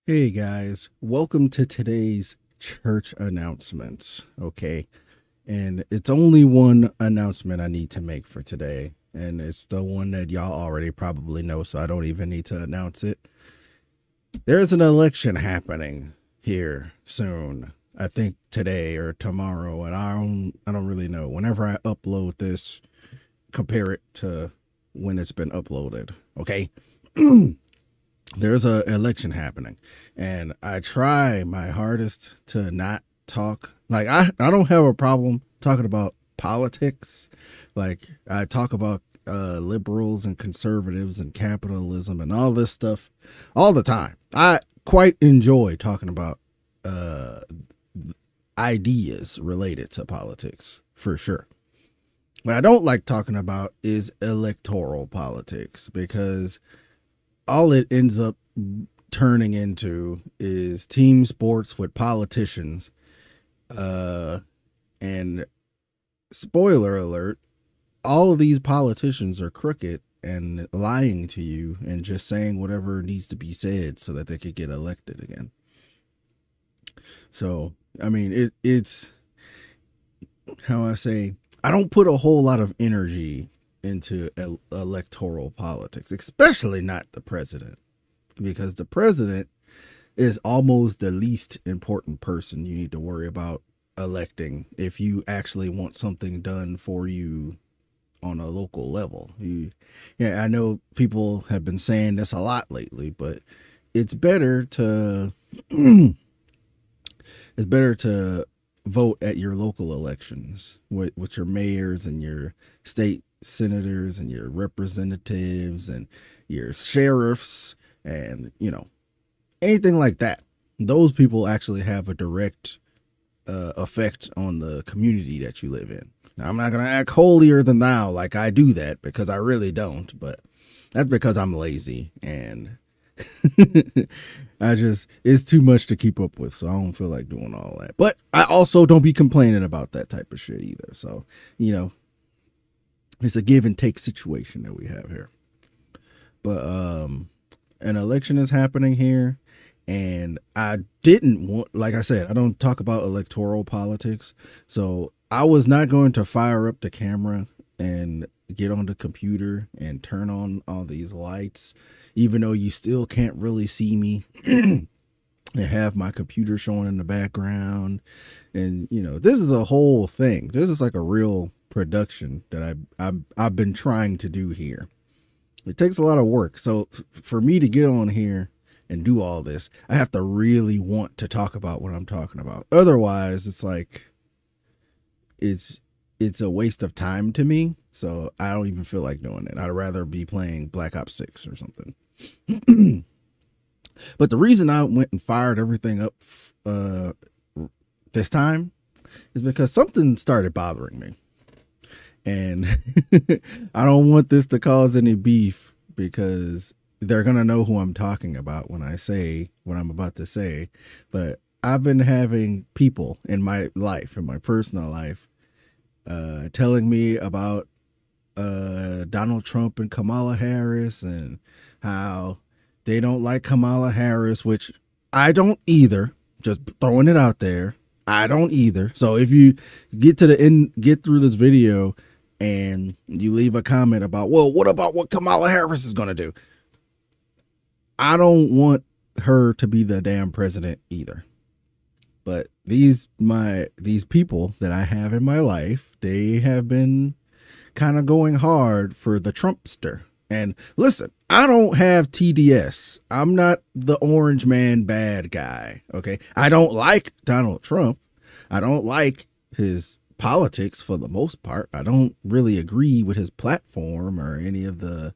Hey guys, welcome to today's church announcements. Okay, and it's only one announcement I need to make for today, and it's the one that y'all already probably know, so I don't even need to announce it. There's an election happening here soon. I think today or tomorrow, and I don't really know. Whenever I upload this, compare it to when it's been uploaded. Okay. There's a election happening, and I try my hardest to not talk. Like, I don't have a problem talking about politics. Like, I talk about liberals and conservatives and capitalism and all this stuff all the time. I quite enjoy talking about uh ideas related to politics for sure. What I don't like talking about is electoral politics, because all it ends up turning into is team sports with politicians. And spoiler alert, all of these politicians are crooked and lying to you and just saying whatever needs to be said so that they could get elected again. So, I mean, it's how I say, I don't put a whole lot of energy into electoral politics, especially not the president, because the president is almost the least important person you need to worry about electing if you actually want something done for you on a local level. Yeah, I know people have been saying this a lot lately, but it's better to it's better to vote at your local elections with your mayors and your state senators and your representatives and your sheriffs and, anything like that. Those people actually have a direct effect on the community that you live in. Now, I'm not going to act holier than thou like I do that, because I really don't, but that's because I'm lazy and it's too much to keep up with, so I don't feel like doing all that. But I also don't be complaining about that type of shit either. So, it's a give and take situation that we have here. But an election is happening here, and I didn't want, like I said, I don't talk about electoral politics, so I was not going to fire up the camera and get on the computer and turn on all these lights, even though you still can't really see me, and have my computer showing in the background. And this is a whole thing. This is like a real production that I've been trying to do here. It takes a lot of work. So for me to get on here and do all this, I have to really want to talk about what I'm talking about. Otherwise, it's like it's a waste of time to me. So I don't even feel like doing it. I'd rather be playing Black Ops 6 or something. But the reason I went and fired everything up this time is because something started bothering me. And I don't want this to cause any beef, because they're going to know who I'm talking about when I say what I'm about to say. But I've been having people in my life, in my personal life, telling me about Donald Trump and Kamala Harris, and how they don't like Kamala Harris, which I don't either. Just throwing it out there. I don't either. So if you get to the end, get through this video, and you leave a comment about, well, what about what Kamala Harris is going to do? I don't want her to be the damn president either. But these people that I have in my life, they have been kind of going hard for the Trumpster. And listen, I don't have TDS. I'm not the orange man bad guy. Okay. I don't like Donald Trump. I don't like his politics for the most part. I don't really agree with his platform or any of the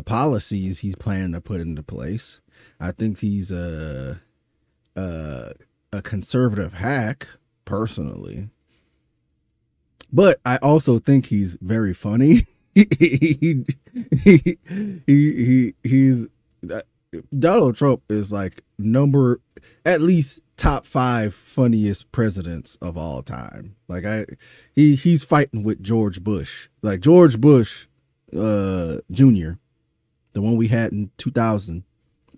policies he's planning to put into place. I think he's a conservative hack, personally. But I also think he's very funny. He's Donald Trump is like at least top 5 funniest presidents of all time. Like he's fighting with George Bush. Like George Bush Jr., the one we had in 2000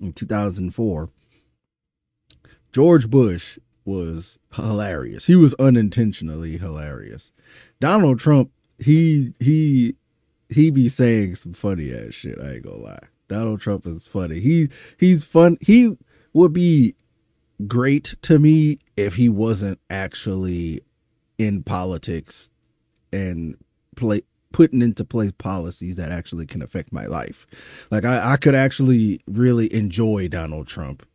in 2004. George Bush was hilarious. He was unintentionally hilarious. Donald Trump, he be saying some funny ass shit. I ain't gonna lie. Donald Trump is funny. He's fun. He would be great to me if he wasn't actually in politics and putting into place policies that actually can affect my life. Like I could actually really enjoy Donald Trump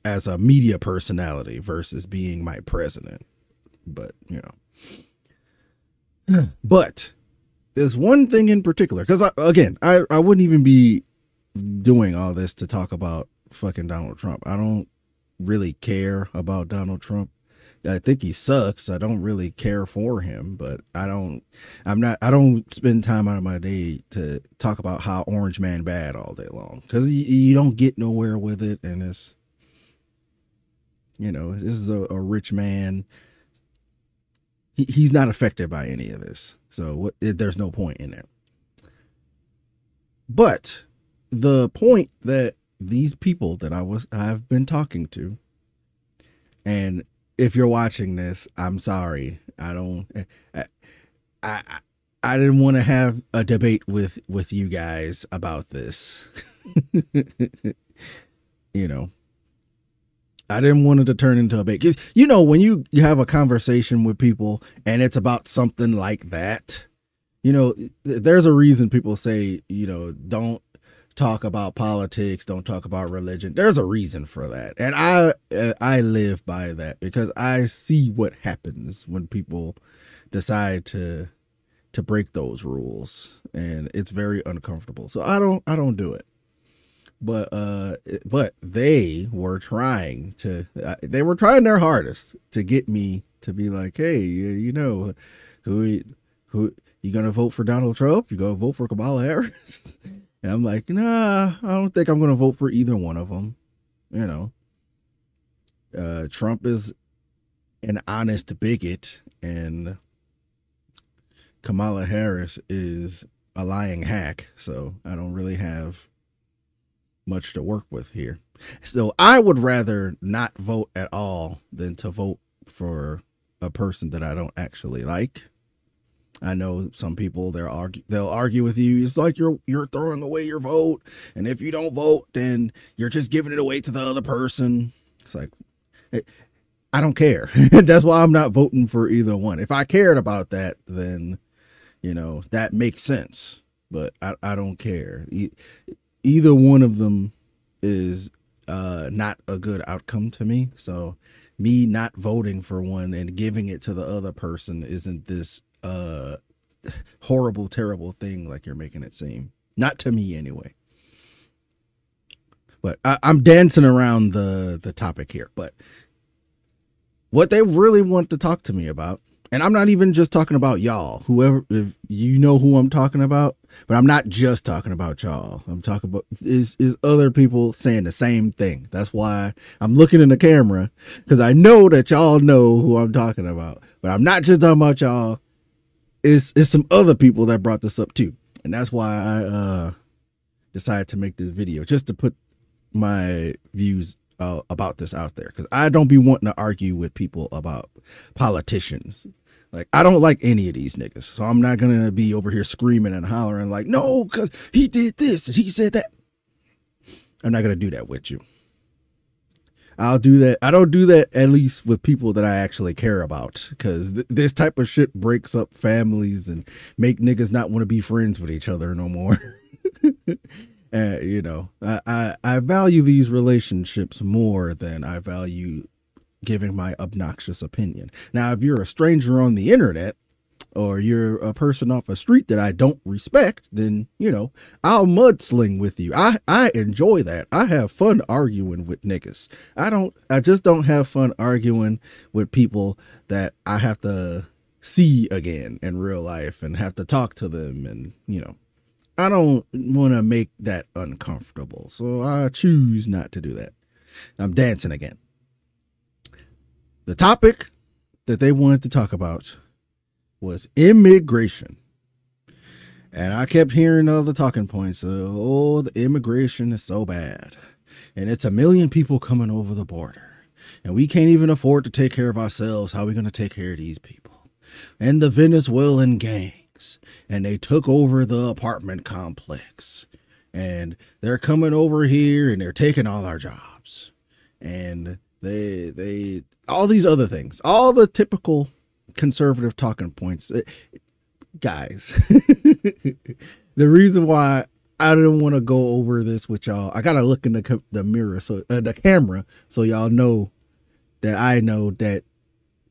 as a media personality versus being my president. But, you know. But there's one thing in particular, because I wouldn't even be doing all this to talk about fucking Donald Trump. I don't really care about Donald Trump. I think he sucks. I don't really care for him, but I don't spend time out of my day to talk about how Orange Man bad all day long, because you don't get nowhere with it. And it's, you know, this is a rich man. He's not affected by any of this. So there's no point in it. But the point that these people that I've been talking to, and if you're watching this, I'm sorry. I didn't want to have a debate with you guys about this. You know, I didn't want it to turn into a debate. 'Cause, you know, when you have a conversation with people and it's about something like that, you know, there's a reason people say, you know, don't talk about politics, don't talk about religion. There's a reason for that. And I live by that, because I see what happens when people decide to break those rules, and it's very uncomfortable. So I don't do it. But they were trying their hardest to get me to be like, hey, you know, who you gonna vote for? Donald Trump? You gonna vote for Kamala Harris? And I'm like, nah, I don't think I'm gonna vote for either one of them. You know, Trump is an honest bigot, and Kamala Harris is a lying hack. So I don't really have much to work with here. So I would rather not vote at all than to vote for a person that I don't actually like. I know some people, they'll argue with you. It's like you're throwing away your vote, and if you don't vote, then you're just giving it away to the other person. It's like, I don't care. That's why I'm not voting for either one. If I cared about that, then, you know, that makes sense. But I don't care. Either one of them is not a good outcome to me. So me not voting for one and giving it to the other person isn't this horrible, terrible thing like you're making it seem. Not to me anyway. But I'm dancing around the topic here. But what they really want to talk to me about, and I'm not even just talking about y'all, whoever, if you know who I'm talking about, but I'm not just talking about y'all. I'm talking about is other people saying the same thing. That's why I'm looking in the camera, because I know that y'all know who I'm talking about. But I'm not just talking about y'all. It's some other people that brought this up too. And that's why I decided to make this video, just to put my views about this out there, because I don't be wanting to argue with people about politicians. Like, I don't like any of these niggas, so I'm not gonna be over here screaming and hollering like, no, because he did this and he said that. I'm not gonna do that with you. I'll do that. I don't do that, at least with people that I actually care about, because this type of shit breaks up families and make niggas not want to be friends with each other no more. You know, I value these relationships more than I value giving my obnoxious opinion. Now, if you're a stranger on the internet, or you're a person off a street that I don't respect, then, you know, I'll mudsling with you. I enjoy that. I have fun arguing with niggas. I just don't have fun arguing with people that I have to see again in real life and have to talk to them. And, you know, I don't want to make that uncomfortable. So I choose not to do that. I'm dancing again. The topic that they wanted to talk about was immigration. And I kept hearing all the talking points of, oh, the immigration is so bad. And it's 1 million people coming over the border. and we can't even afford to take care of ourselves. How are we going to take care of these people? And the Venezuelan gangs, and they took over the apartment complex, and they're coming over here and they're taking all our jobs, and they all these other things, all the typical conservative talking points. Guys, the reason why I didn't want to go over this with y'all, I gotta look in the mirror, so the camera, so y'all know that I know that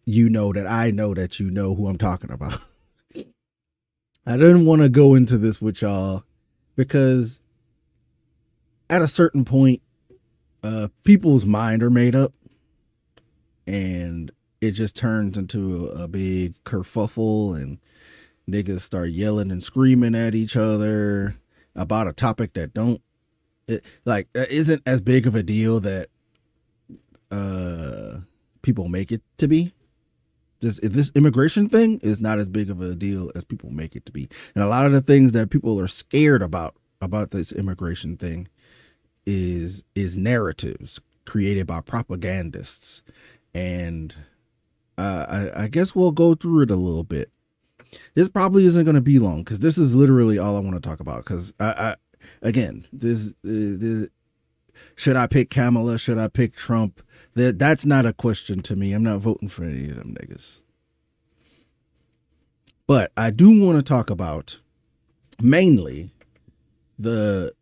you know that I know that you know who I'm talking about. I didn't want to go into this with y'all because at a certain point, people's mind are made up, and it just turns into a big kerfuffle, and niggas start yelling and screaming at each other about a topic that isn't as big of a deal that people make it to be. This immigration thing is not as big of a deal as people make it to be. And a lot of the things that people are scared about this immigration thing is narratives created by propagandists. And I guess we'll go through it a little bit. This probably isn't going to be long because this is literally all I want to talk about. Because should I pick Kamala? Should I pick Trump? That's not a question to me. I'm not voting for any of them niggas. But I do want to talk about mainly the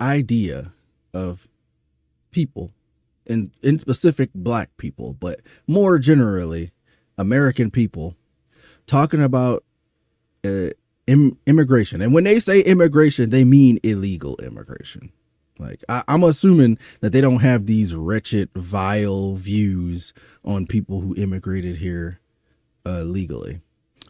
idea of people, in specific black people, but more generally American people, talking about immigration. And when they say immigration, they mean illegal immigration. Like, I'm assuming that they don't have these wretched, vile views on people who immigrated here legally.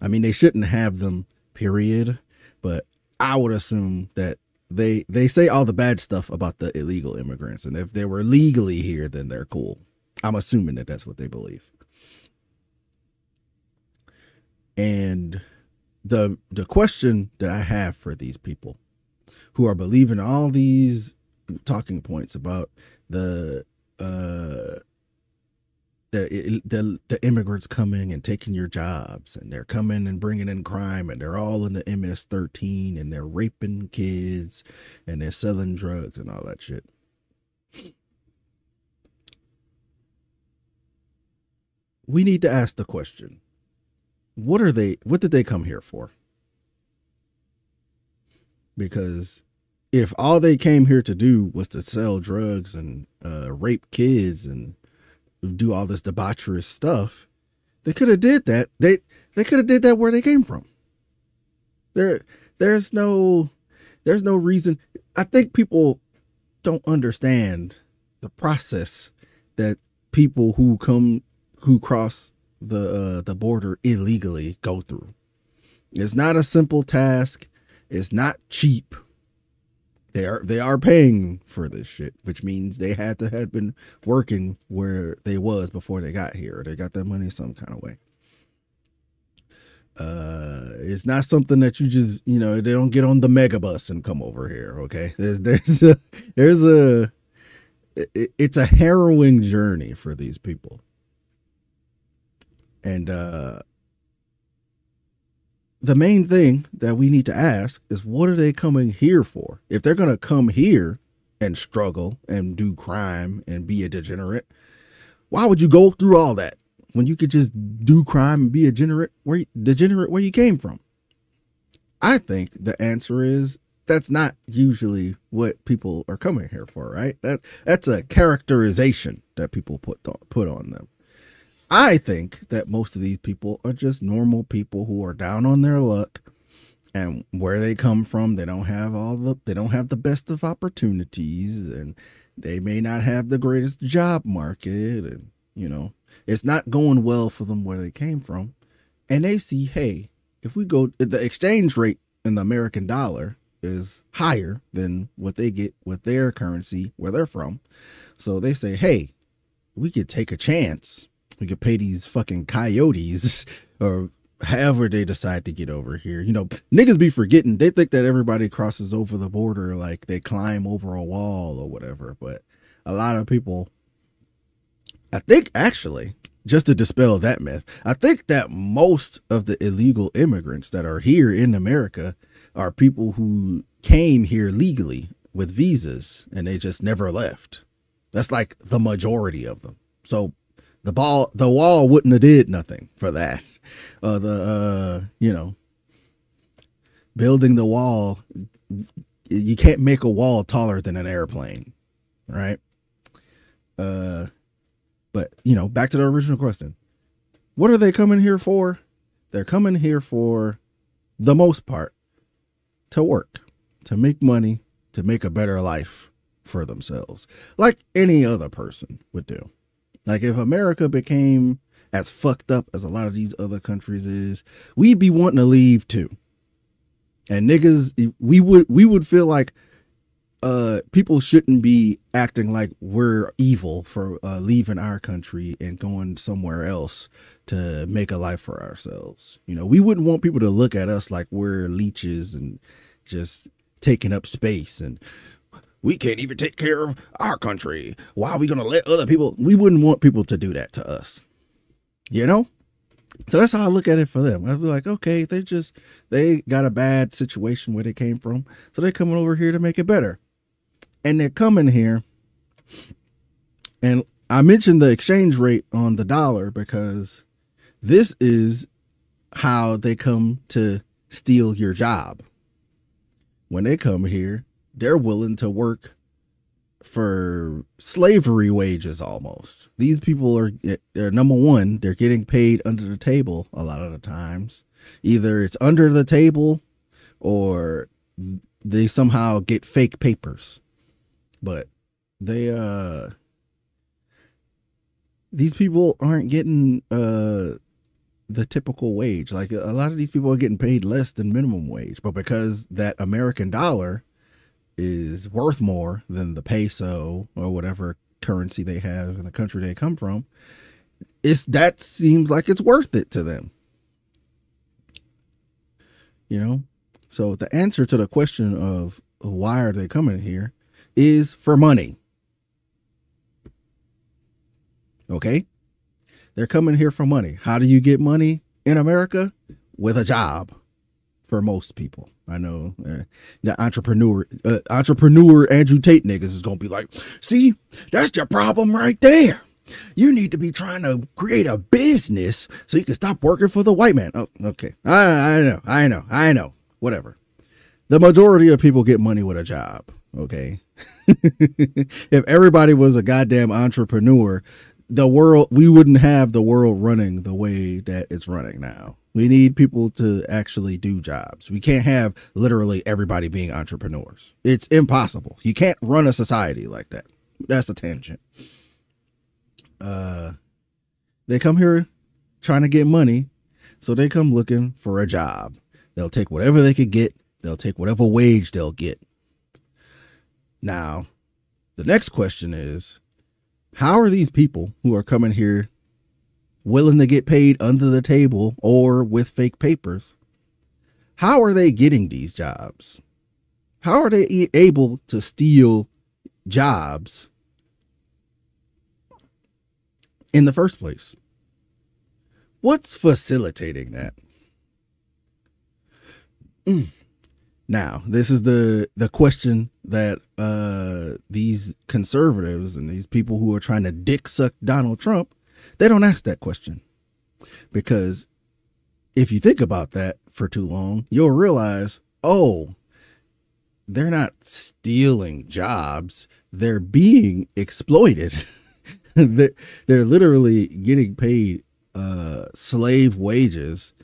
I mean, they shouldn't have them, period. But I would assume that they say all the bad stuff about the illegal immigrants. And if they were legally here, then they're cool. I'm assuming that that's what they believe. And the question that I have for these people who are believing all these talking points about the immigrants coming and taking your jobs, and they're coming and bringing in crime, and they're all in the MS-13, and they're raping kids, and they're selling drugs and all that shit. We need to ask the question, what did they come here for? Because if all they came here to do was to sell drugs and rape kids and do all this debaucherous stuff, they could have did that. They could have did that where they came from. There's no reason. I think people don't understand the process that people who cross the border illegally go through. It's not a simple task. It's not cheap. They are paying for this shit, which means they had to have been working where they was before they got here. They got that money some kind of way. It's not something that you just, they don't get on the mega bus and come over here. Okay. It's a harrowing journey for these people. And, the main thing that we need to ask is, what are they coming here for? If they're going to come here and struggle and do crime and be a degenerate, why would you go through all that when you could just do crime and be a degenerate where you came from? I think the answer is that's not usually what people are coming here for, right? That's a characterization that people put on them. I think that most of these people are just normal people who are down on their luck, and where they come from, they don't have the best of opportunities, and they may not have the greatest job market, and it's not going well for them where they came from. And they see, hey, if the exchange rate in the American dollar is higher than what they get with their currency where they're from. So they say, hey, we could take a chance. We could pay these fucking coyotes or however they decide to get over here. Niggas be forgetting. They think that everybody crosses over the border like they climb over a wall or whatever. But a lot of people I think actually, just to dispel that myth, I think that most of the illegal immigrants that are here in America are people who came here legally with visas and they just never left. That's like the majority of them. So the wall wouldn't have did nothing for that. Building the wall, you can't make a wall taller than an airplane, right? But, back to the original question. What are they coming here for? They're coming here for, the most part, to work, to make money, to make a better life for themselves, like any other person would do. Like if America became as fucked up as a lot of these other countries is, we'd be wanting to leave too. And niggas, we would feel like people shouldn't be acting like we're evil for leaving our country and going somewhere else to make a life for ourselves. We wouldn't want people to look at us like we're leeches and just taking up space and we can't even take care of our country. Why are we going to let other people? We wouldn't want people to do that to us, So that's how I look at it for them. I'd be like, okay, they got a bad situation where they came from. So they're coming over here to make it better. And they're coming here. And I mentioned the exchange rate on the dollar because this is how they come to steal your job. When they come here, they're willing to work for slavery wages almost. These people they're number one, they're getting paid under the table a lot of the times. Either it's under the table or they somehow get fake papers. But these people aren't getting the typical wage. Like a lot of these people are getting paid less than minimum wage, but because that American dollar is worth more than the peso or whatever currency they have in the country they come from, that seems like it's worth it to them. So the answer to the question of why are they coming here is for money. Okay? They're coming here for money. How do you get money in America? With a job. For most people. I know the entrepreneur Andrew Tate niggas is going to be like, see, that's your problem right there. You need to be trying to create a business so you can stop working for the white man. Oh, okay. I know. Whatever. The majority of people get money with a job. Okay. If everybody was a goddamn entrepreneur, we wouldn't have the world running the way that it's running now. We need people to actually do jobs. We can't have literally everybody being entrepreneurs. It's impossible. You can't run a society like that. That's a tangent. They come here trying to get money, so they come looking for a job. They'll take whatever they could get. They'll take whatever wage they'll get. Now, the next question is, how are these people who are coming here willing to get paid under the table or with fake papers? How are they getting these jobs? How are they able to steal jobs in the first place? What's facilitating that? Now, this is the question that these conservatives and these people who are trying to dick suck Donald Trump, they don't ask that question. Because if you think about that for too long, you'll realize, oh, they're not stealing jobs. They're being exploited. They're literally getting paid slave wages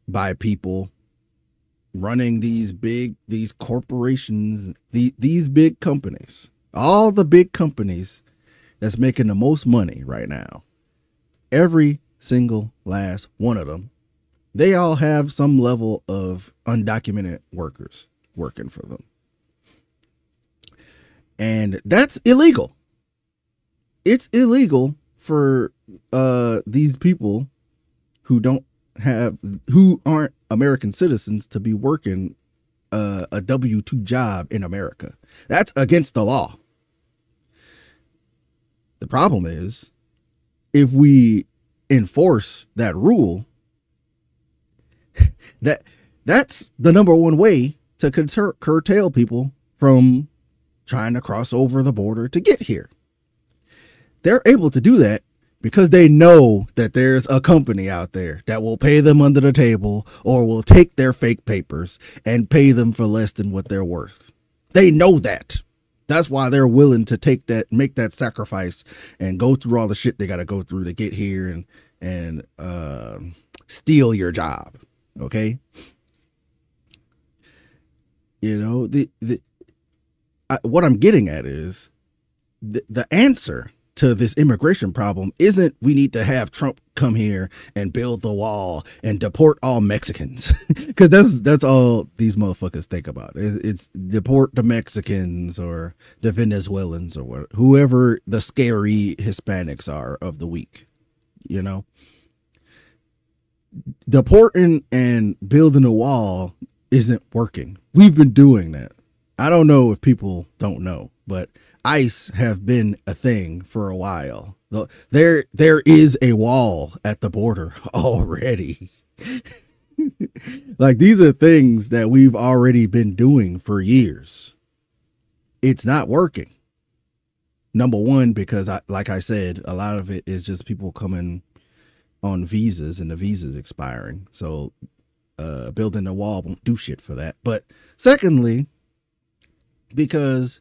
by people running these corporations, these big companies, all the big companies that's making the most money right now. Every single last one of them, they all have some level of undocumented workers working for them. And that's illegal. It's illegal for these people who aren't American citizens to be working a W-2 job in America. That's against the law. The The problem is, if we enforce that rule, that's the number one way to curtail people from trying to cross over the border to get here. They're able to do that because they know that there's a company out there that will pay them under the table or will take their fake papers and pay them for less than what they're worth. They know that. That's why they're willing to make that sacrifice and go through all the shit they got to go through to get here and steal your job. Okay. You know, what I'm getting at is the answer to this immigration problem isn't we need to have Trump come here and build the wall and deport all Mexicans, because that's all these motherfuckers think about. It's deport the Mexicans or the Venezuelans or whoever the scary Hispanics are of the week. You know, deporting and building a wall isn't working. We've been doing that. I don't know if people don't know, but ICE have been a thing for a while. There is a wall at the border already. Like, these are things that we've already been doing for years. It's not working. Number one, because like I said, a lot of it is just people coming on visas and the visas expiring. So building a wall won't do shit for that. But secondly, because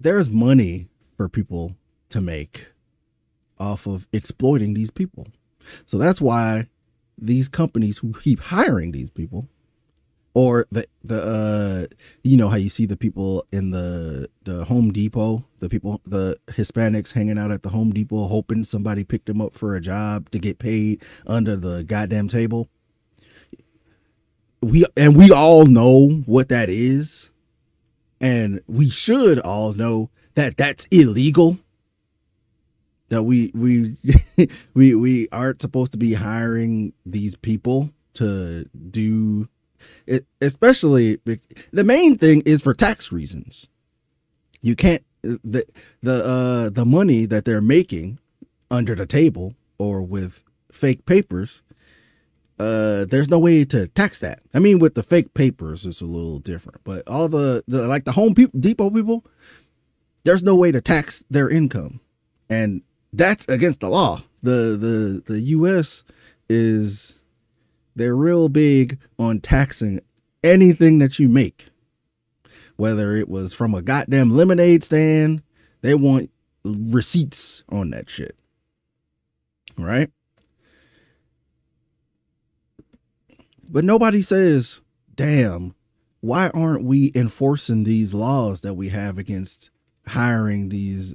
there's money for people to make off of exploiting these people. So that's why these companies who keep hiring these people, or the you know how you see the people in the Home Depot, the Hispanics hanging out at the Home Depot hoping somebody picked them up for a job to get paid under the goddamn table. We all know what that is. And we should all know that that's illegal. That we we aren't supposed to be hiring these people to do it. Especially the main thing is for tax reasons. You can't the money that they're making under the table or with fake papers. There's no way to tax that. I mean, with the fake papers, it's a little different, but all the like the Home Depot people, there's no way to tax their income, and that's against the law. The U.S. they're real big on taxing anything that you make, whether it was from a goddamn lemonade stand. They want receipts on that shit, right? But nobody says, damn, why aren't we enforcing these laws that we have against hiring these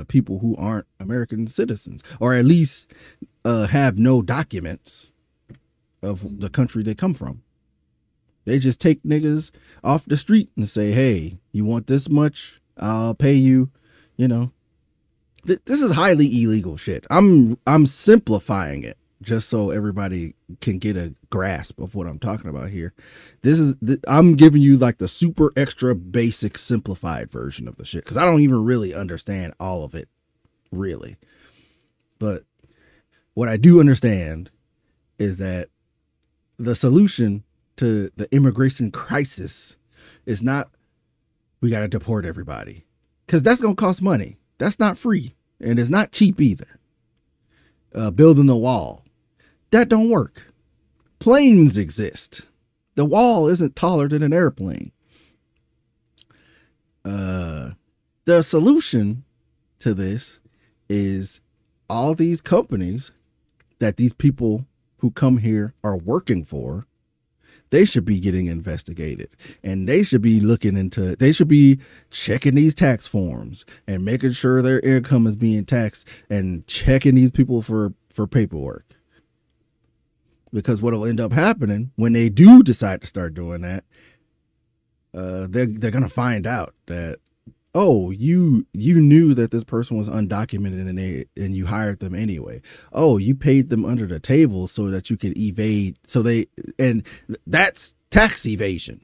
people who aren't American citizens, or at least have no documents of the country they come from? They just take niggas off the street and say, hey, you want this much? I'll pay you. You know, this is highly illegal shit. I'm simplifying it just so everybody can get a grasp of what I'm talking about here. I'm giving you like the super extra basic simplified version of the shit, because I don't even really understand all of it, really. But what I do understand is that the solution to the immigration crisis is not we got to deport everybody, because that's going to cost money. That's not free, and it's not cheap either. Building a wall, that don't work. Planes exist. The wall isn't taller than an airplane. The solution to this is all these companies that these people who come here are working for, they should be getting investigated, and they should be they should be checking these tax forms and making sure their income is being taxed and checking these people for paperwork. Because what will end up happening when they do decide to start doing that, they're going to find out that, oh, you knew that this person was undocumented and you hired them anyway. Oh, you paid them under the table so that you could evade. And that's tax evasion.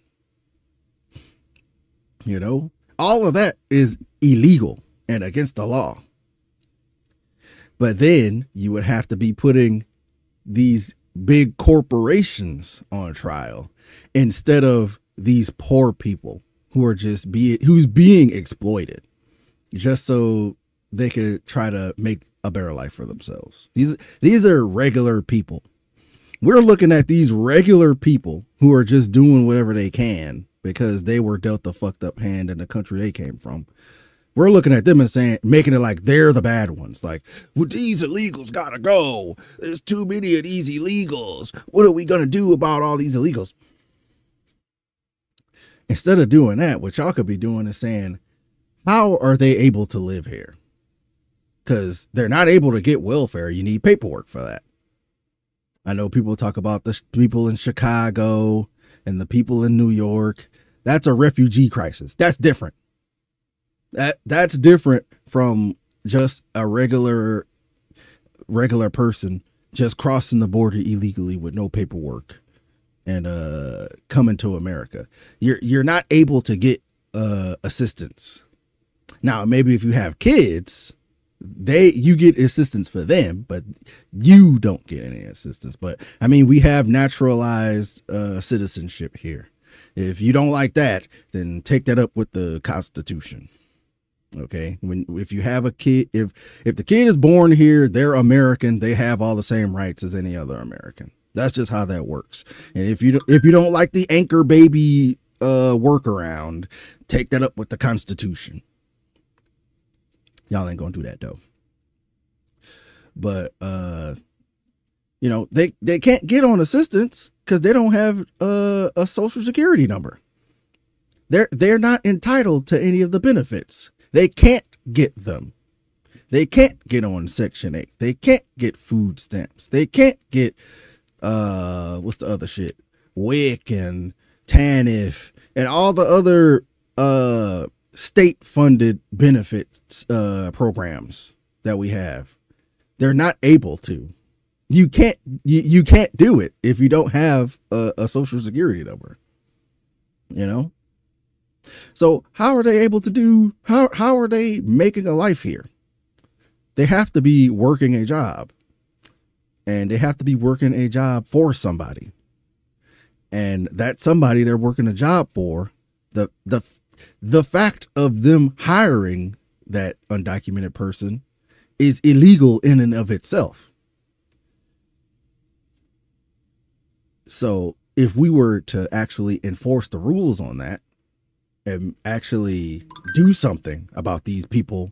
You know, all of that is illegal and against the law. But then you would have to be putting these big corporations on trial instead of these poor people who are who's being exploited just so they could try to make a better life for themselves. These are regular people. We're looking at these regular people who are just doing whatever they can because they were dealt the fucked up hand in the country they came from. We're looking at them and saying, making it like they're the bad ones. Like, well, these illegals gotta go. There's too many of these illegals. What are we gonna do about all these illegals? Instead of doing that, what y'all could be doing is saying, how are they able to live here? Because they're not able to get welfare. You need paperwork for that. I know people talk about the people in Chicago and the people in New York. That's a refugee crisis. That's different. That's different from just a regular person just crossing the border illegally with no paperwork and coming to America. You're not able to get assistance. Now, maybe if you have kids, you get assistance for them, but you don't get any assistance. But I mean, we have naturalized citizenship here. If you don't like that, then take that up with the Constitution. Okay, if you have a kid, if the kid is born here, they're American. They have all the same rights as any other American. That's just how that works. And if you don't like the anchor baby workaround, take that up with the Constitution. Y'all ain't gonna do that though. But you know, they can't get on assistance because they don't have a social security number. They're not entitled to any of the benefits. They can't get them. They can't get on Section 8. They can't get food stamps. They can't get what's the other shit? WIC and TANF and all the other state-funded benefits programs that we have. They're not able to. You can't do it if you don't have a social security number. You know? So how are they able to do, how are they making a life here? They have to be working a job, and they have to be working a job for somebody. And that somebody they're working a job for, the fact of them hiring that undocumented person is illegal in and of itself. So if we were to actually enforce the rules on that, and actually do something about these people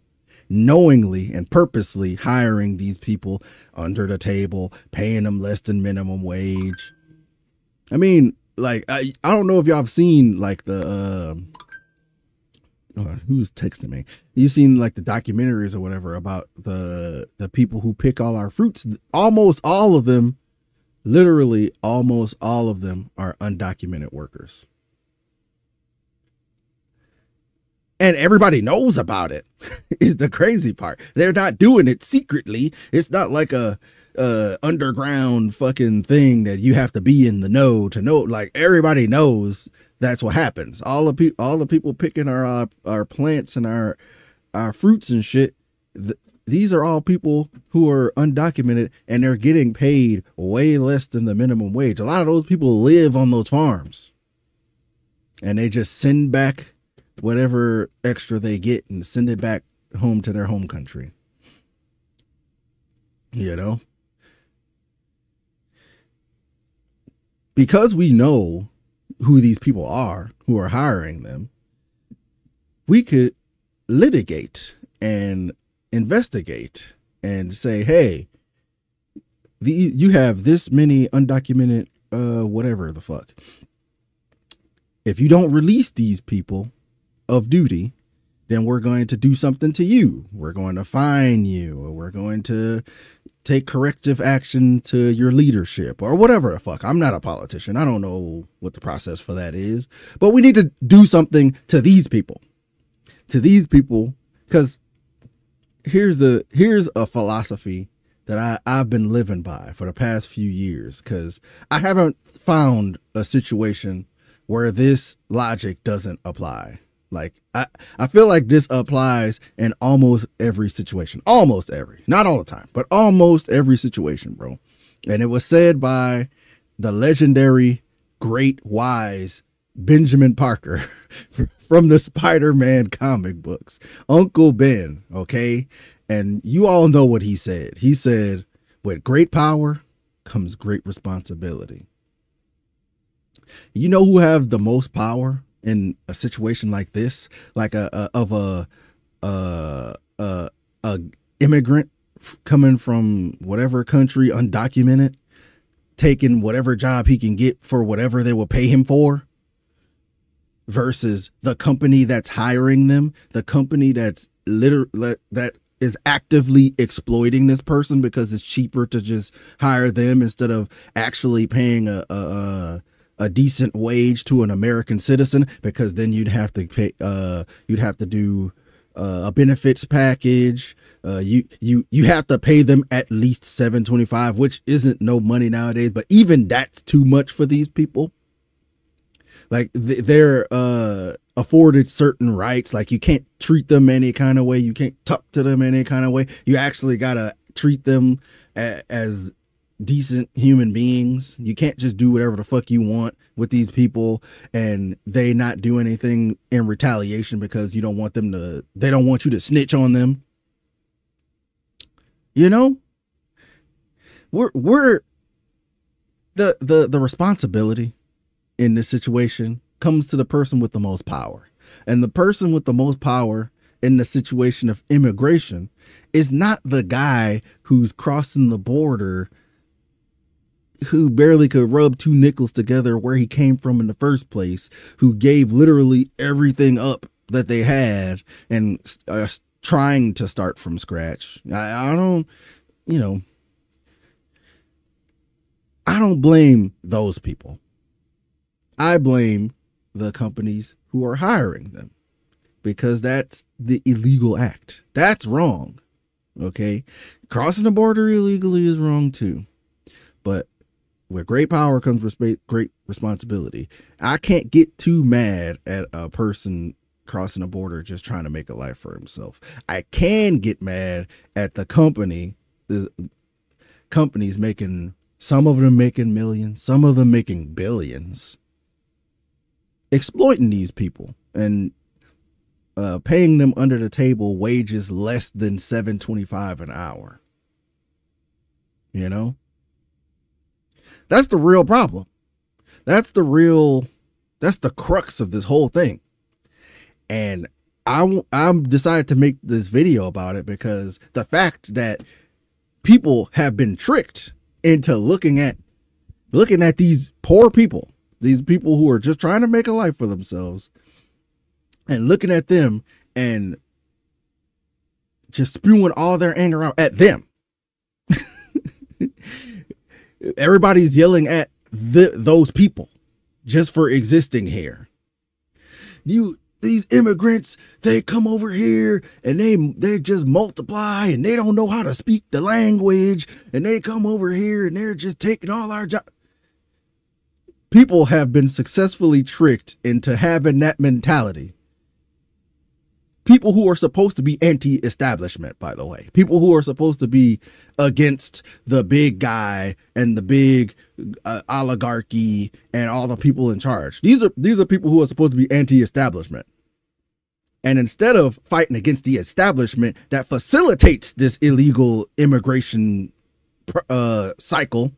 knowingly and purposely hiring these people under the table, paying them less than minimum wage. I mean, like, I don't know if y'all have seen like the, who's texting me? You've seen like the documentaries or whatever about the people who pick all our fruits. Almost all of them, literally almost all of them are undocumented workers. And everybody knows about it. Is the crazy part. They're not doing it secretly. It's not like a underground fucking thing that you have to be in the know to know. Like, everybody knows that's what happens. All the people picking our plants and our fruits and shit. These are all people who are undocumented, and they're getting paid way less than the minimum wage. A lot of those people live on those farms, and they just send back whatever extra they get and send it back home to their home country. You know? Because we know who these people are who are hiring them, we could litigate and investigate and say, hey, you have this many undocumented whatever the fuck. If you don't release these people of duty, then we're going to do something to you. We're going to fine you, or we're going to take corrective action to your leadership, or whatever the fuck. I'm not a politician. I don't know what the process for that is, but we need to do something to these people, because here's a philosophy that I've been living by for the past few years, because I haven't found a situation where this logic doesn't apply. Like I feel like this applies in almost every situation. Almost every. Not all the time, but almost every situation, bro. And it was said by the legendary, great, wise Benjamin Parker from the Spider-Man comic books. Uncle Ben, okay? And you all know what he said. He said, with great power comes great responsibility. You know who have the most power in a situation like this, like a immigrant coming from whatever country, undocumented, taking whatever job he can get for whatever they will pay him for, versus the company that's hiring them, the company that's that is actively exploiting this person because it's cheaper to just hire them instead of actually paying a decent wage to an American citizen, because then you'd have to pay, you'd have to do a benefits package. You have to pay them at least $7.25, which isn't no money nowadays, but even that's too much for these people. Like they're afforded certain rights. Like you can't treat them any kind of way. You can't talk to them any kind of way. You actually gotta treat them as decent human beings. You can't just do whatever the fuck you want with these people and they not do anything in retaliation because you don't want them to, they don't want you to snitch on them. You know, we're the responsibility in this situation comes to the person with the most power. And the person with the most power in the situation of immigration is not the guy who's crossing the border, who barely could rub two nickels together where he came from in the first place, who gave literally everything up that they had and trying to start from scratch. I don't, you know, I don't blame those people. I blame the companies who are hiring them, because that's the illegal act. That's wrong. Okay. Crossing the border illegally is wrong too. But with great power comes great responsibility. I can't get too mad at a person crossing a border just trying to make a life for himself. I can get mad at the companies making, some of them making millions, some of them making billions, exploiting these people and paying them under the table wages less than $7.25 an hour. You know, that's the real problem. That's the crux of this whole thing. And I'm decided to make this video about it because the fact that people have been tricked into looking at these poor people, these people who are just trying to make a life for themselves, and looking at them and just spewing all their anger out at them. Everybody's yelling at those people just for existing here. These immigrants, they come over here and they just multiply and they don't know how to speak the language, and they come over here and they're just taking all our jobs. People have been successfully tricked into having that mentality. People who are supposed to be anti-establishment, by the way. People who are supposed to be against the big guy and the big oligarchy and all the people in charge. These are people who are supposed to be anti-establishment. And instead of fighting against the establishment that facilitates this illegal immigration cycle,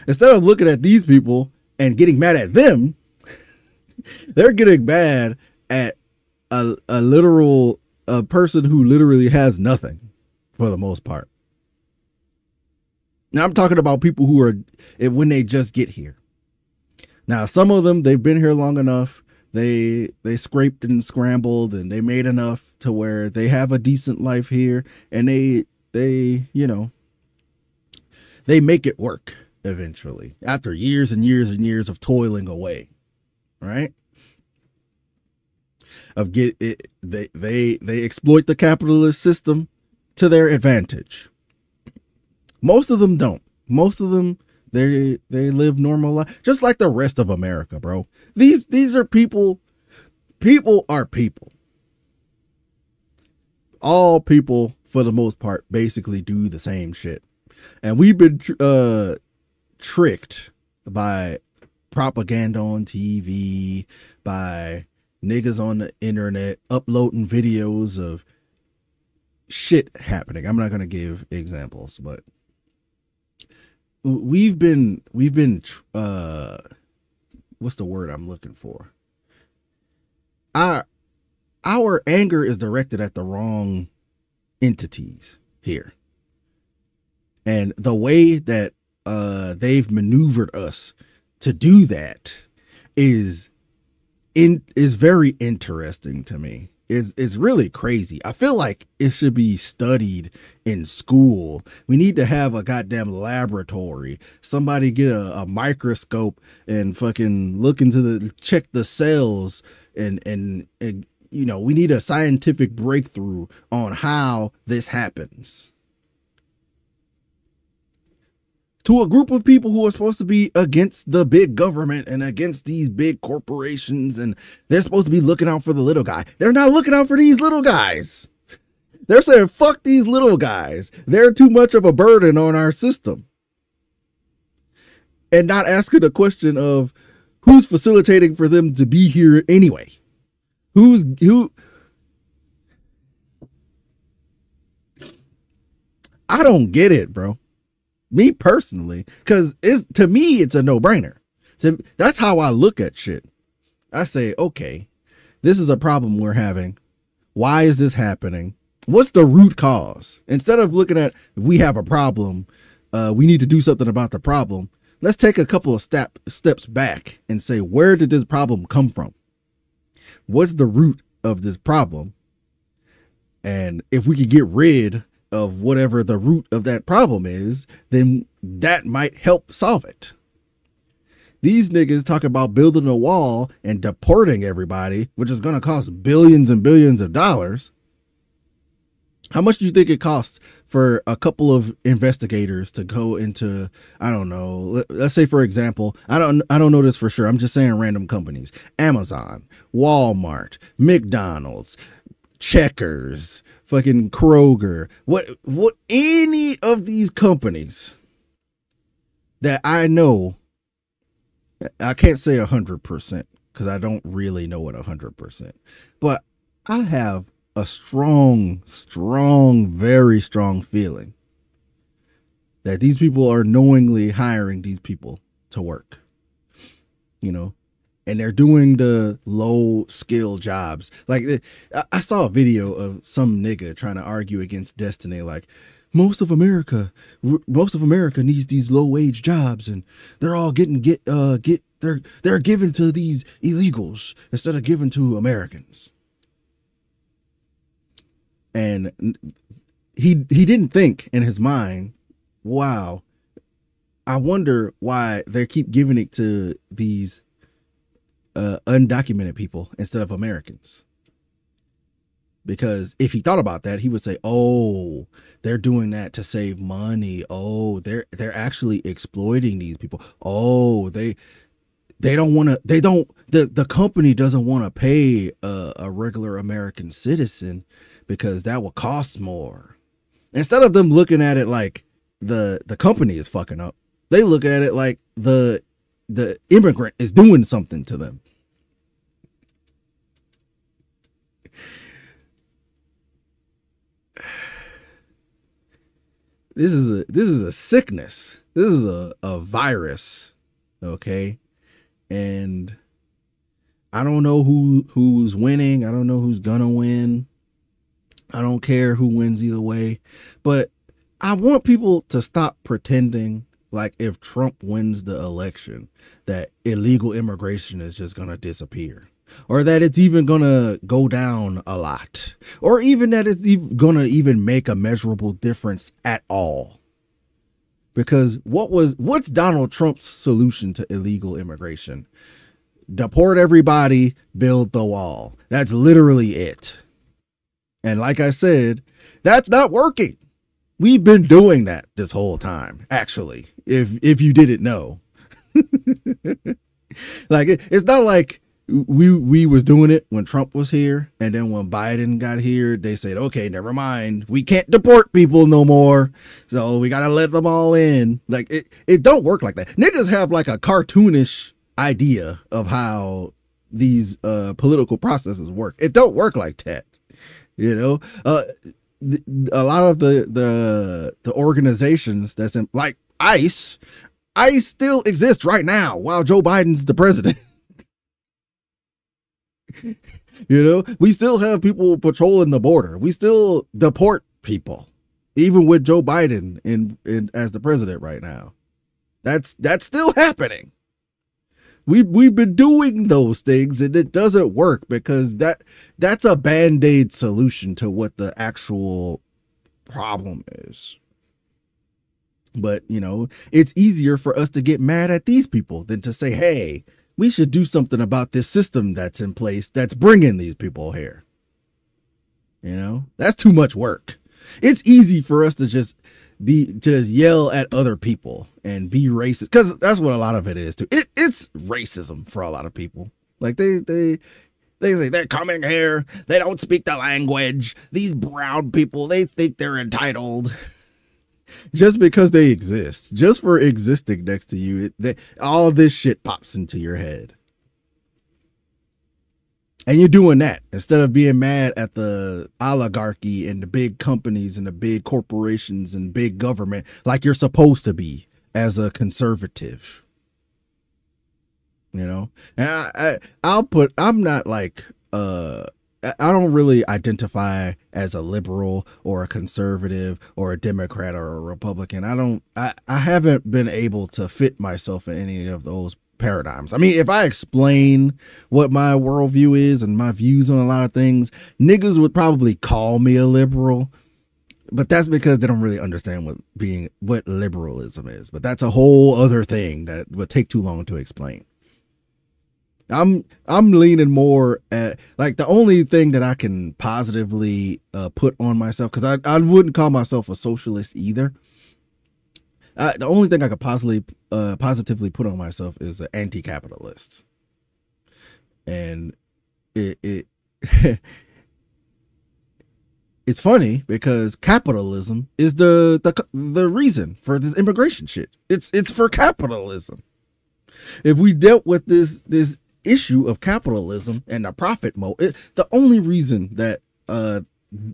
instead of looking at these people and getting mad at them, they're getting mad at a literal person who literally has nothing for the most part. Now I'm talking about people who are, when they just get here. Now, some of them, they've been here long enough. They scraped and scrambled and they made enough to where they have a decent life here, and they you know, they make it work eventually after years and years and years of toiling away, right? They exploit the capitalist system to their advantage. Most of them don't. Most of them, they live normal life, just like the rest of America, bro. These are people people are people. All people, for the most part, basically do the same shit. And we've been tricked by propaganda on TV, by niggas on the internet uploading videos of shit happening. I'm not going to give examples, but we've been what's the word I'm looking for? Our anger is directed at the wrong entities here. And the way that they've maneuvered us to do that is very interesting to me. It's really crazy. I feel like it should be studied in school. We need to have a goddamn laboratory. Somebody get a microscope and fucking look into check the cells and you know, we need a scientific breakthrough on how this happens. To a group of people who are supposed to be against the big government and against these big corporations, and they're supposed to be looking out for the little guy. They're not looking out for these little guys. They're saying, fuck these little guys. They're too much of a burden on our system. And not asking the question of who's facilitating for them to be here anyway. Who? I don't get it, bro. Me personally, because to me, it's a no-brainer. That's how I look at shit. I say, okay, this is a problem we're having. Why is this happening? What's the root cause? Instead of looking at, we have a problem, we need to do something about the problem. Let's take a couple of steps back and say, where did this problem come from? What's the root of this problem? And if we could get rid of whatever the root of that problem is, then that might help solve it. These niggas talk about building a wall and deporting everybody, which is going to cost billions and billions of dollars. How much do you think it costs for a couple of investigators to go into, I don't know, let's say, for example, I don't know this for sure. I'm just saying random companies, Amazon, Walmart, McDonald's, Checkers, fucking Kroger, what any of these companies that I know, I can't say 100% because I don't really know it 100%, but I have a strong, very strong feeling that these people are knowingly hiring these people to work, you know, and they're doing the low skill jobs. Like, I saw a video of some nigga trying to argue against Destiny. Like, most of America needs these low wage jobs, and they're all they're given to these illegals instead of given to Americans. And he didn't think in his mind, wow, I wonder why they keep giving it to these undocumented people instead of Americans. Because if he thought about that, he would say, oh, they're doing that to save money. Oh, they're actually exploiting these people. Oh, the company doesn't want to pay a regular American citizen because that will cost more. Instead of them looking at it like the company is fucking up, they look at it like the immigrant is doing something to them. This is a sickness. This is a virus. Okay. And I don't know who's winning. I don't know who's gonna win. I don't care who wins either way, but I want people to stop pretending like if Trump wins the election, that illegal immigration is just going to disappear, or that it's even going to go down a lot, or even that it's going to even make a measurable difference at all. Because what's Donald Trump's solution to illegal immigration? Deport everybody, build the wall. That's literally it. And like I said, that's not working. We've been doing that this whole time, actually, if you didn't know. Like, it's not like we was doing it when Trump was here, and then when Biden got here, they said, okay, never mind, we can't deport people no more, so we gotta let them all in. Like it don't work like that. Niggas have like a cartoonish idea of how these political processes work. It don't work like that, you know. A lot of the organizations that's in, like ICE still exists right now while Joe Biden's the president. You know, we still have people patrolling the border. We still deport people, even with Joe Biden in as the president right now. That's still happening. We've been doing those things, and it doesn't work because that's a band-aid solution to what the actual problem is. But, you know, it's easier for us to get mad at these people than to say, hey, we should do something about this system that's in place that's bringing these people here. You know, that's too much work. It's easy for us to just yell at other people and be racist, because that's what a lot of it is too. It's racism for a lot of people. Like they say they're coming here, they don't speak the language. These brown people, they think they're entitled. Just because they exist, just for existing next to you, all of this shit pops into your head. And you're doing that instead of being mad at the oligarchy and the big companies and the big corporations and big government like you're supposed to be as a conservative. You know, and I'm not like, I don't really identify as a liberal or a conservative or a Democrat or a Republican. I haven't been able to fit myself in any of those paradigms. I mean, if I explain what my worldview is and my views on a lot of things, niggas would probably call me a liberal, but that's because they don't really understand what liberalism is. But that's a whole other thing that would take too long to explain. I'm leaning more at, like, the only thing that I can positively put on myself, because I wouldn't call myself a socialist either. The only thing I could positively put on myself is an anti-capitalist. And it's funny because capitalism is the reason for this immigration shit. It's for capitalism. If we dealt with this issue of capitalism and the profit mode, the only reason that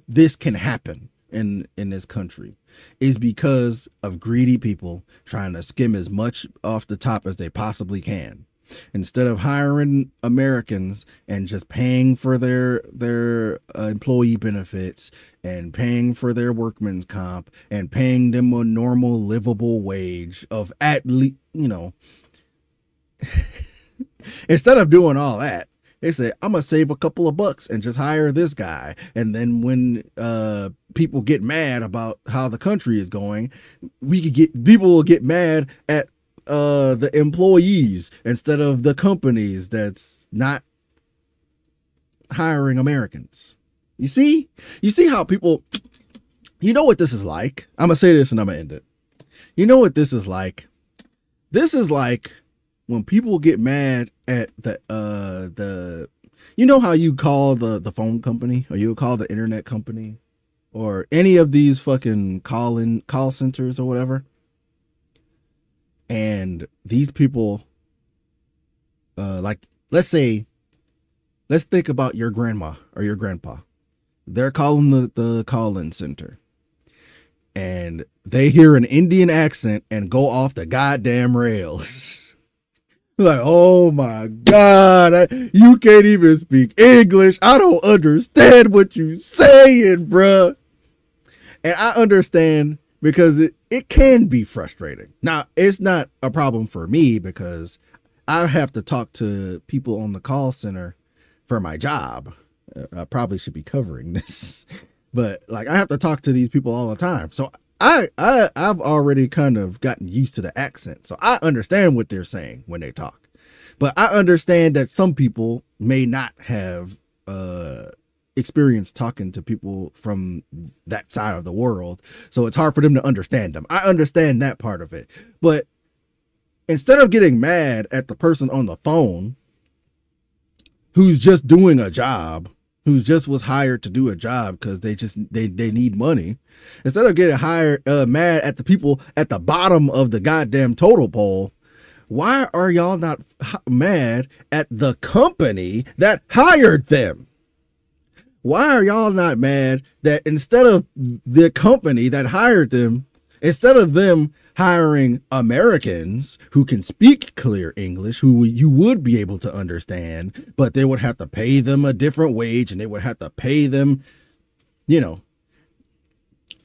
this can happen in this country is because of greedy people trying to skim as much off the top as they possibly can, instead of hiring Americans and just paying for their employee benefits and paying for their workman's comp and paying them a normal livable wage of at least, you know. Instead of doing all that, they say, I'm gonna save a couple of bucks and just hire this guy. And then when people get mad about how the country is going, people will get mad at the employees instead of the companies that's not hiring Americans. You see how people, you know what this is like. I'm gonna say this and I'm gonna end it. You know what this is like? This is like when people get mad at you know how you call the phone company, or you call the internet company, or any of these fucking call centers or whatever, and these people, like, let's think about your grandma or your grandpa. They're calling the call-in center, and they hear an Indian accent and go off the goddamn rails. Like, oh my God, you can't even speak English. I don't understand what you saying, bruh. And I understand, because it can be frustrating. Now, it's not a problem for me because I have to talk to people on the call center for my job. I probably should be covering this, but like, I have to talk to these people all the time. So I've already kind of gotten used to the accent. So I understand what they're saying when they talk, but I understand that some people may not have experience talking to people from that side of the world. So it's hard for them to understand them. I understand that part of it, but instead of getting mad at the person on the phone who's just doing a job, who just was hired to do a job because they need money, instead of getting hired mad at the people at the bottom of the goddamn total poll, why are y'all not mad at the company that hired them? Why are y'all not mad that instead of the company that hired them, instead of them hiring Americans who can speak clear English, who you would be able to understand, but they would have to pay them a different wage and they would have to pay them, you know,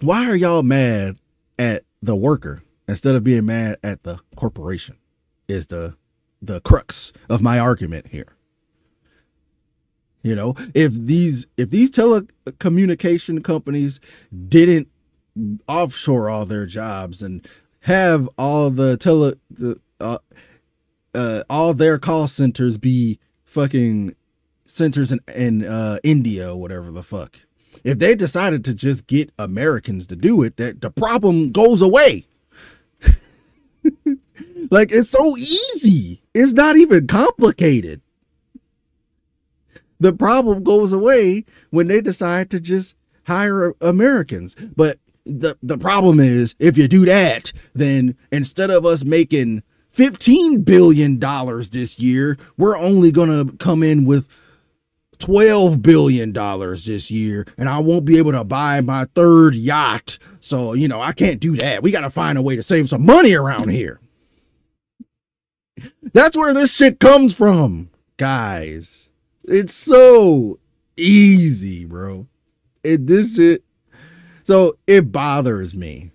why are y'all mad at the worker instead of being mad at the corporation is the crux of my argument here. You know, if these telecommunication companies didn't offshore all their jobs and have all all their call centers be fucking centers in India or whatever the fuck, if they decided to just get Americans to do it, that the problem goes away. Like, it's so easy. It's not even complicated. The problem goes away when they decide to just hire Americans. But the problem is, if you do that, then instead of us making $15 billion this year, we're only going to come in with $12 billion this year, and I won't be able to buy my third yacht. So, you know, I can't do that. We got to find a way to save some money around here. That's where this shit comes from, guys. It's so easy, bro. This shit. So it bothers me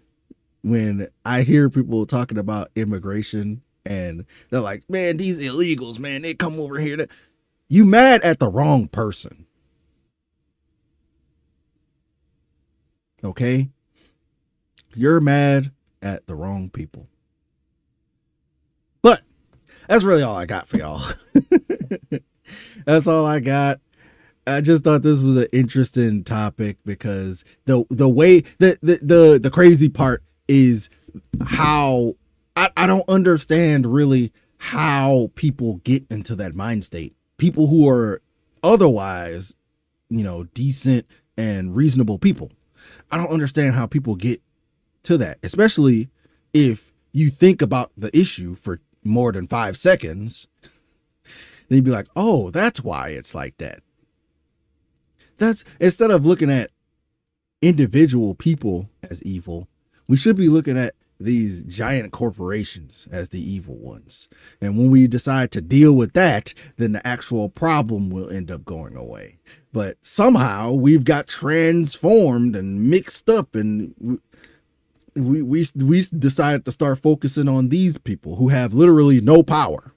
when I hear people talking about immigration and they're like, man, these illegals, man, they come over here. You mad at the wrong person. Okay? You're mad at the wrong people. But that's really all I got for y'all. That's all I got. I just thought this was an interesting topic because the way the crazy part is how I don't understand really how people get into that mind state. People who are otherwise, you know, decent and reasonable people. I don't understand how people get to that, especially if you think about the issue for more than 5 seconds. Then you'd be like, oh, that's why it's like that. That's instead of looking at individual people as evil, we should be looking at these giant corporations as the evil ones. And when we decide to deal with that, then the actual problem will end up going away. But somehow we've got transformed and mixed up, and we decided to start focusing on these people who have literally no power,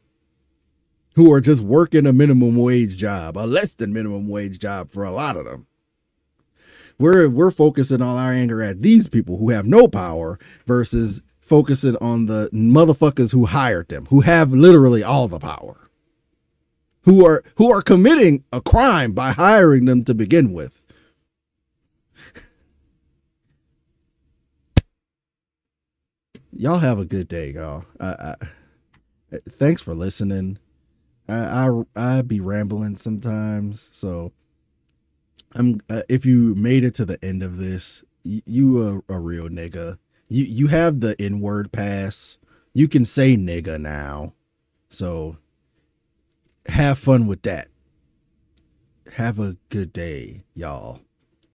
who are just working a minimum wage job, a less than minimum wage job for a lot of them. We're focusing all our anger at these people who have no power versus focusing on the motherfuckers who hired them, who have literally all the power, who are committing a crime by hiring them to begin with. Y'all have a good day, y'all. Thanks for listening. I be rambling sometimes, so if you made it to the end of this, you a real nigga. You have the N-word pass. You can say nigga now. So have fun with that. Have a good day, y'all.